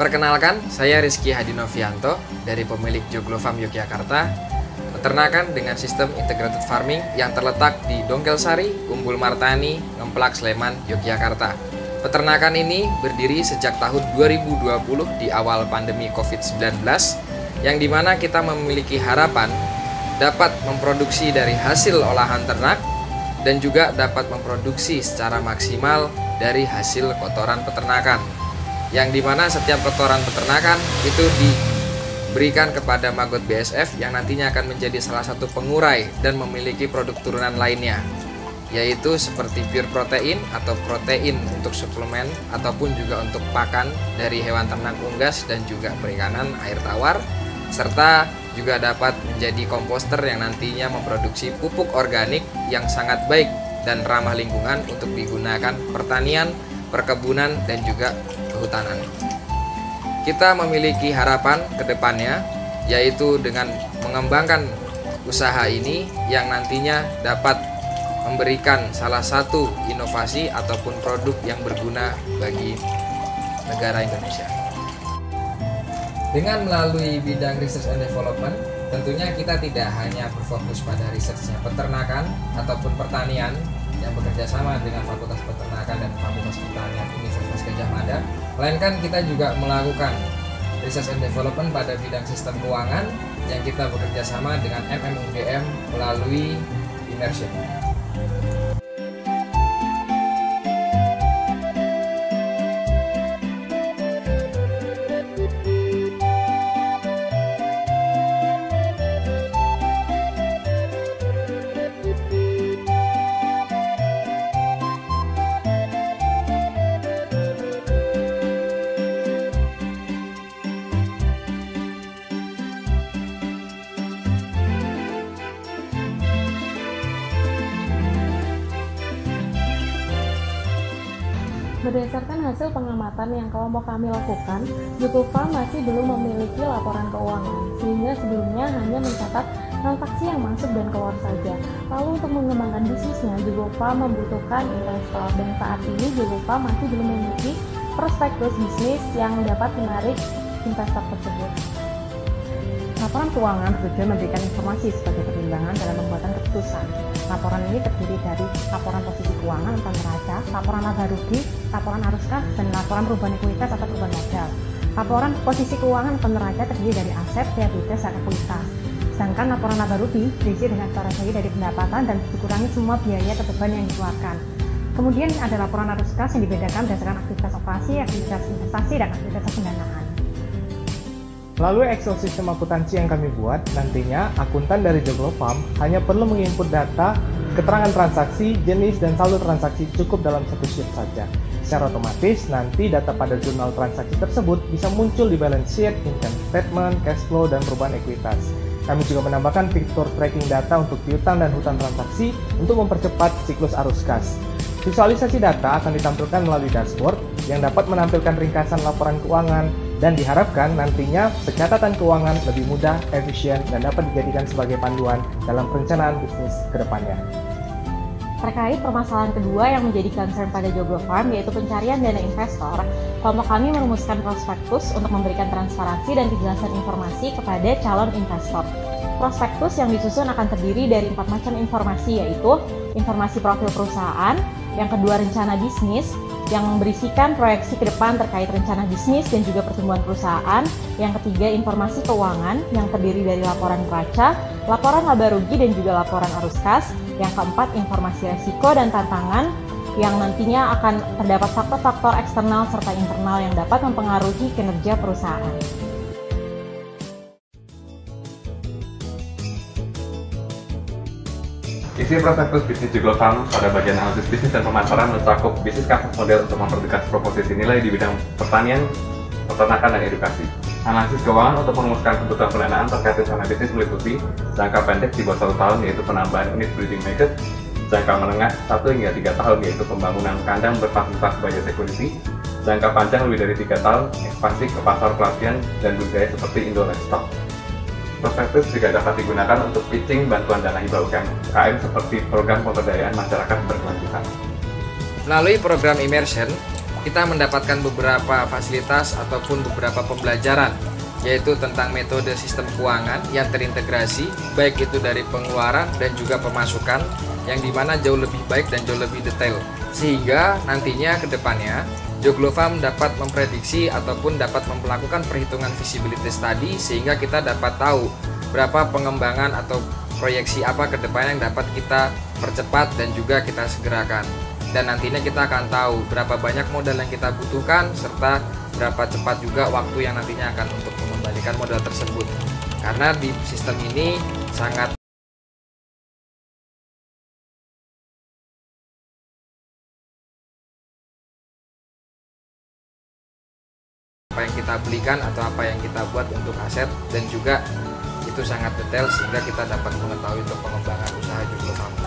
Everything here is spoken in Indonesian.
Perkenalkan, saya Rizky Hadinovianto dari pemilik Joglo Farm Yogyakarta, peternakan dengan sistem integrated farming yang terletak di Dongkelsari, Umbul Martani, Ngemplak, Sleman, Yogyakarta. Peternakan ini berdiri sejak tahun 2020 di awal pandemi COVID-19, yang dimana kita memiliki harapan dapat memproduksi dari hasil olahan ternak dan juga dapat memproduksi secara maksimal dari hasil kotoran peternakan, yang dimana setiap kotoran peternakan itu diberikan kepada Maggot BSF yang nantinya akan menjadi salah satu pengurai dan memiliki produk turunan lainnya, yaitu seperti pure protein atau protein untuk suplemen ataupun juga untuk pakan dari hewan ternak unggas dan juga perikanan air tawar, serta juga dapat menjadi komposter yang nantinya memproduksi pupuk organik yang sangat baik dan ramah lingkungan untuk digunakan pertanian, perkebunan, dan juga kehutanan. Kita memiliki harapan ke depannya, yaitu dengan mengembangkan usaha ini yang nantinya dapat memberikan salah satu inovasi ataupun produk yang berguna bagi negara Indonesia. Dengan melalui bidang research and development, tentunya kita tidak hanya berfokus pada researchnya peternakan ataupun pertanian yang bekerja sama dengan Fakultas Peternakan dan Fakultas Pertanian Universitas Gadjah Mada, melainkan kita juga melakukan research and development pada bidang sistem keuangan yang kita bekerja sama dengan MMUGM melalui immersion. Berdasarkan hasil pengamatan yang kelompok kami lakukan, Joglo Farm masih belum memiliki laporan keuangan, sehingga sebelumnya hanya mencatat transaksi yang masuk dan keluar saja. Lalu untuk mengembangkan bisnisnya, Joglo Farm membutuhkan investor, dan saat ini Joglo Farm masih belum memiliki prospektus bisnis yang dapat menarik investor tersebut. Laporan keuangan bertujuan memberikan informasi sebagai pertimbangan dalam pembuatan keputusan. Laporan ini terdiri dari laporan posisi keuangan atau neraca, laporan laba rugi, laporan arus kas, dan laporan perubahan ekuitas atau perubahan modal. Laporan posisi keuangan atau neraca terdiri dari aset, liabilitas, dan ekuitas. Sedangkan laporan laba rugi berisi dengan strategi dari pendapatan dan dikurangi semua biaya atau beban yang dikeluarkan. Kemudian ada laporan arus kas yang dibedakan berdasarkan aktivitas operasi, aktivitas investasi, dan aktivitas pendanaan. Melalui Excel sistem akuntansi yang kami buat, nantinya akuntan dari Joglo Farm hanya perlu menginput data, keterangan transaksi, jenis, dan saldo transaksi cukup dalam satu sheet saja. Secara otomatis, nanti data pada jurnal transaksi tersebut bisa muncul di balance sheet, income statement, cash flow, dan perubahan ekuitas. Kami juga menambahkan fitur tracking data untuk piutang dan hutang transaksi untuk mempercepat siklus arus kas. Visualisasi data akan ditampilkan melalui dashboard yang dapat menampilkan ringkasan laporan keuangan, dan diharapkan nantinya pencatatan keuangan lebih mudah, efisien, dan dapat dijadikan sebagai panduan dalam perencanaan bisnis ke depannya. Terkait permasalahan kedua yang menjadi concern pada Joglo Farm, yaitu pencarian dana investor, kelompok kami merumuskan prospektus untuk memberikan transparansi dan kejelasan informasi kepada calon investor. Prospektus yang disusun akan terdiri dari 4 macam informasi, yaitu informasi profil perusahaan, yang kedua rencana bisnis, yang berisikan proyeksi ke depan terkait rencana bisnis dan juga pertumbuhan perusahaan, yang ketiga informasi keuangan yang terdiri dari laporan neraca, laporan laba rugi, dan juga laporan arus kas, yang keempat informasi resiko dan tantangan, yang nantinya akan terdapat faktor-faktor eksternal serta internal yang dapat mempengaruhi kinerja perusahaan. Isi prospektus bisnis Joglo Farm pada bagian analisis bisnis dan pemasaran mencakup bisnis cover model untuk mempertegas proposisi nilai di bidang pertanian, peternakan, dan edukasi. Analisis keuangan untuk merumuskan kebutuhan pendanaan terkait rencana bisnis meliputi jangka pendek di bawah 1 tahun yaitu penambahan unit breeding market, jangka menengah 1 hingga 3 tahun yaitu pembangunan kandang berfasilitas biosecurity, jangka panjang lebih dari 3 tahun ekspansi ke pasar pelatihan dan budaya seperti Indo Livestock. Prospektus juga dapat digunakan untuk pitching bantuan dana hibah UMKM seperti program pemberdayaan masyarakat berkelanjutan. Melalui program immersion, kita mendapatkan beberapa fasilitas ataupun beberapa pembelajaran, yaitu tentang metode sistem keuangan yang terintegrasi, baik itu dari pengeluaran dan juga pemasukan, yang dimana jauh lebih baik dan jauh lebih detail. Sehingga nantinya ke depannya, Joglo-Farm dapat memprediksi ataupun dapat melakukan perhitungan feasibility study, sehingga kita dapat tahu berapa pengembangan atau proyeksi apa ke depan yang dapat kita percepat dan juga kita segerakan. Dan nantinya kita akan tahu berapa banyak modal yang kita butuhkan, serta berapa cepat juga waktu yang nantinya akan untuk mengembalikan modal tersebut. Karena di sistem ini sangat apa yang kita belikan atau apa yang kita buat untuk aset, dan juga itu sangat detail sehingga kita dapat mengetahui untuk pengembangan usaha Joglo-Farm.